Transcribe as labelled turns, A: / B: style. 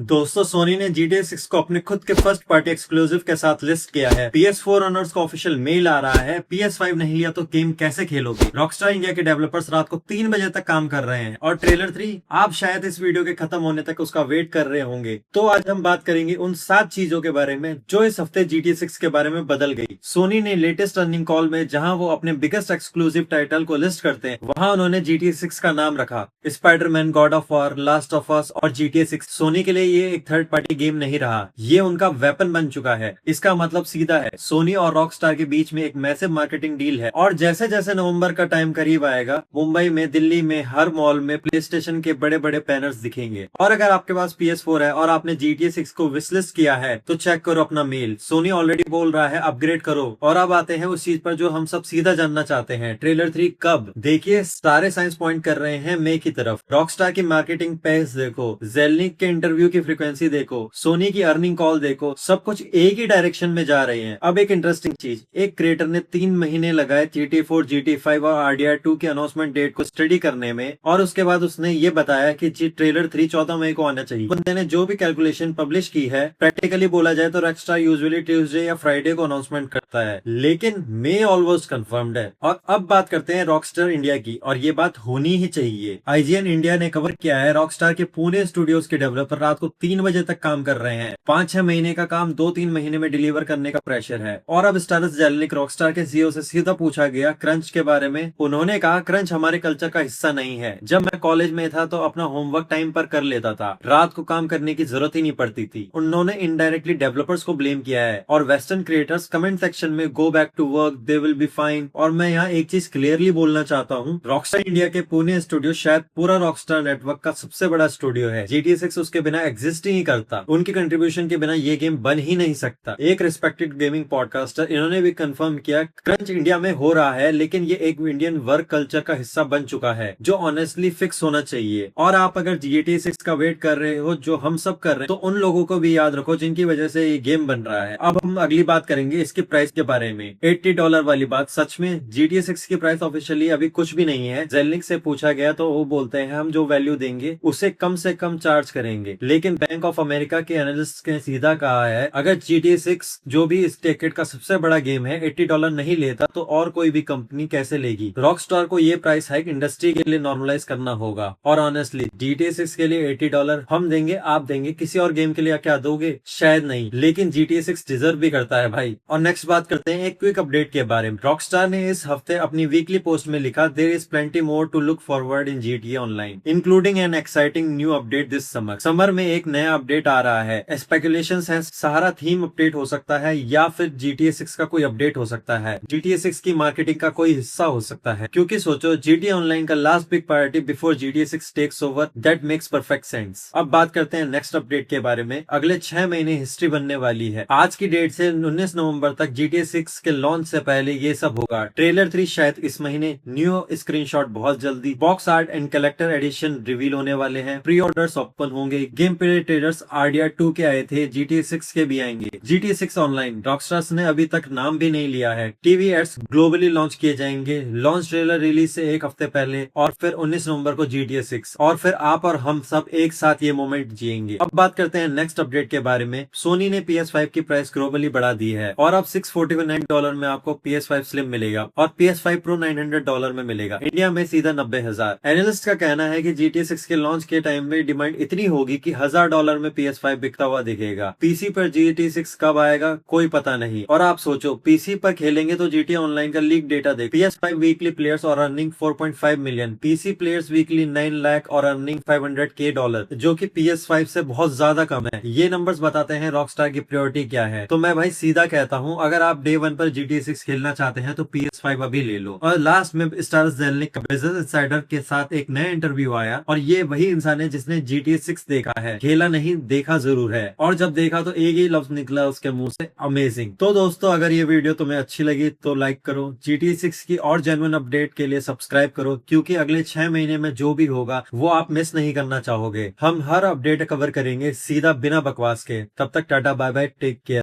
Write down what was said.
A: दोस्तों सोनी ने GTA 6 को अपने खुद के फर्स्ट पार्टी एक्सक्लूसिव के साथ लिस्ट किया है। PS4 ओनर्स को ऑफिशियल मेल आ रहा है। PS5 नहीं लिया तो गेम कैसे खेलोगे। रॉकस्टार इंडिया के डेवलपर्स रात को 3 बजे तक काम कर रहे हैं और ट्रेलर 3 आप शायद इस वीडियो के खत्म होने तक उसका वेट कर रहे होंगे। तो आज हम बात करेंगे उन 7 चीजों के बारे में जो इस हफ्ते GTA 6 के बारे में बदल गई। सोनी ने लेटेस्ट अर्निंग कॉल में जहां वो अपने बिगेस्ट एक्सक्लूसिव टाइटल को लिस्ट करते हैं, वहां उन्होंने GTA 6 का नाम रखा Spiderman, God of war, last of us और GTA 6। सोनी के लिए ये एक थर्ड पार्टी गेम नहीं रहा, ये उनका वेपन बन चुका है। इसका मतलब सीधा है, सोनी और रॉकस्टार के बीच में एक मैसिव मार्केटिंग डील है। और जैसे जैसे नवंबर का टाइम करीब आएगा, मुंबई में, दिल्ली में, हर मॉल में प्लेस्टेशन के बड़े बड़े बैनर्स दिखेंगे। और अगर आपके पास PS4 है और आपने GTA 6 को विशलिस्ट किया है तो चेक करो अपना मेल। सोनी ऑलरेडी बोल रहा है अपग्रेड करो। और अब आते हैं उस चीज पर जो हम सब सीधा जानना चाहते हैं, ट्रेलर 3 कब। देखिए सारे साइंस पॉइंट कर रहे हैं मे की तरफ। रॉकस्टार की मार्केटिंग पेस देखो, जेलनिक के इंटरव्यू की फ्रीक्वेंसी देखो, सोनी की अर्निंग कॉल देखो, सब कुछ एक ही डायरेक्शन में जा रहे हैं। अब एक इंटरेस्टिंग चीज, एक क्रिएटर ने 3 महीने लगाए GTA 4, GTA 5 और RDR 2 की अनाउंसमेंट डेट को स्टडी करने में, और उसके बाद उसने ये बताया कि ट्रेलर 3 14 मई को आना चाहिए। बंदे ने जो भी कैलकुलेशन पब्लिश की है, प्रैक्टिकली बोला जाए तो रॉकस्टार यूजुअली ट्यूसडे या फ्राइडे को अनाउंसमेंट करता है, लेकिन मे ऑलमोस्ट कंफर्म्ड है। और अब बात करते हैं रॉकस्टार इंडिया की, और ये बात होनी ही चाहिए। IGN इंडिया ने कवर किया है, रॉकस्टार के पुणे स्टूडियोज के डेवलपर रात को 3 बजे तक काम कर रहे हैं। 5-6 महीने का काम 2-3 महीने में डिलीवर करने का प्रेशर है। और अब स्टारस जेलनिक, रॉकस्टार के CEO से सीधा पूछा गया क्रंच के बारे में। उन्होंने कहा क्रंच हमारे कल्चर का हिस्सा नहीं है। जब मैं कॉलेज में था तो अपना होमवर्क टाइम पर कर लेता था, रात को काम करने की जरूरत ही नहीं पड़ती थी। उन्होंने इनडायरेक्टली डेवलपर्स को ब्लेम किया है। और वेस्टर्न क्रिएटर्स कमेंट सेक्शन में go back to work, they will be fine. और मैं यहाँ एक चीज क्लियरली बोलना चाहता हूँ, रॉकस्टार इंडिया के पुणे स्टूडियो शायद पूरा रॉकस्टार नेटवर्क का सबसे बड़ा स्टूडियो है। GTA 6 उसके बिना एग्जिस्ट ही नहीं करता। उनकी कंट्रीब्यूशन के बिना ये गेम बन ही नहीं सकता। एक रिस्पेक्टेड गेमिंग पॉडकास्टर इन्होंने भी कंफर्म किया क्रंच इंडिया में हो रहा है, लेकिन ये एक इंडियन वर्क कल्चर का हिस्सा बन चुका है जो ऑनेस्टली फिक्स होना चाहिए। और आप अगर GTA 6 का वेट कर रहे हो, जो हम सब कर रहे हैं, तो उन लोगों को भी याद रखो जिनकी वजह से ये गेम बन रहा है। अब हम अगली बात करेंगे इसकी प्राइस के बारे में। $80 वाली बात, सच में GTA 6 की प्राइस ऑफिशियली अभी कुछ भी नहीं है। जेलनिक से पूछा गया तो वो बोलते हैं हम जो वैल्यू देंगे उसे कम से कम चार्ज करेंगे। लेकिन बैंक ऑफ अमेरिका के एनालिस्ट ने सीधा कहा है अगर GTA 6 जो भी इस डेकेड का सबसे बड़ा गेम है $80 नहीं लेता तो और कोई भी कंपनी कैसे लेगी। रॉकस्टार को ये प्राइस हाइक इंडस्ट्री के लिए नॉर्मलाइज करना होगा। और ऑनेस्टली GTA 6 के लिए $80 हम देंगे, आप देंगे, किसी और गेम के लिए क्या दोगे? शायद नहीं, लेकिन GTA 6 डिजर्व भी करता है भाई। और नेक्स्ट बात करते हैं एक क्विक अपडेट के बारे में। रॉकस्टार ने इस हफ्ते अपनी वीकली पोस्ट में लिखा there is plenty more to look forward in GTA online including an exciting new update this summer. Summer में एक नया अपडेट आ रहा है। स्पेकुलेशंस है सहारा थीम अपडेट हो सकता है या फिर GTA 6 का कोई अपडेट हो सकता है। GTA 6 की मार्केटिंग का कोई हिस्सा हो सकता है, क्योंकि सोचो GTA ऑनलाइन का last big priority before GTA 6 takes over, that makes perfect sense. अब बात करते हैं नेक्स्ट अपडेट के बारे में। अगले 6 महीने हिस्ट्री बनने वाली है। आज की डेट से 19 नवंबर तक GTA 6 के लॉन्च से पहले ये सब होगा। ट्रेलर 3 शायद इस महीने, न्यू स्क्रीनशॉट बहुत जल्दी, box art and collector edition reveal होने वाले हैं, प्री ऑर्डर्स ओपन होंगे, गेम प्ले ट्रेलर्स RDR 2 के आए थे, GTA 6 के भी आएंगे। GTA 6 ऑनलाइन रॉकस्टार्स ने अभी तक नाम भी नहीं लिया है। टीवी एड्स ग्लोबली लॉन्च किए जाएंगे, लॉन्च ट्रेलर रिलीज से एक हफ्ते पहले, और फिर 19 नवंबर को GTA 6, और फिर आप और हम सब एक साथ ये मोमेंट जिएंगे। अब बात करते हैं नेक्स्ट अपडेट के बारे में। सोनी ने PS5 की प्राइस ग्लोबली बढ़ा दी है और अब $649 में आपको PS5 स्लिम मिलेगा और PS5 Pro $900 में मिलेगा। इंडिया में सीधा 90,000। एनालिस्ट का कहना है कि GTA 6 के लॉन्च के टाइम में डिमांड इतनी होगी कि $1,000 में PS5 बिकता हुआ दिखेगा। पीसी पर GTA 6 कब आएगा कोई पता नहीं। और आप सोचो पीसी पर खेलेंगे तो GTA ऑनलाइन का लीक डेटा देख, PS5 वीकली प्लेयर्स और earning 4.5 million, PC players weekly 9 lakh और अर्निंग $500K, जो कि PS5 से बहुत ज्यादा कम है। ये नंबर्स बताते हैं रॉकस्टार की प्रायोरिटी क्या है। तो मैं भाई सीधा कहता हूँ, अगर आप डे 1 पर GTA 6 खेलना चाहते हैं तो PS5 अभी ले लो। और लास्ट में स्टारस जेलनिक का बिजनेस इनसाइडर के साथ एक नया इंटरव्यू आया, और ये वही इंसान है जिसने GTA 6 देखा है, खेला नहीं, देखा जरूर है। और जब देखा तो एक ही लफ्ज निकला उसके मुंह से, अमेजिंग। तो दोस्तों अगर ये वीडियो तुम्हें अच्छी लगी तो लाइक करो, GTA 6 की और जेन्युइन अपडेट के लिए सब्सक्राइब करो, क्योंकि अगले 6 महीने में जो भी होगा वो आप मिस नहीं करना चाहोगे। हम हर अपडेट कवर करेंगे सीधा बिना बकवास के। तब तक tata bye bye, take care.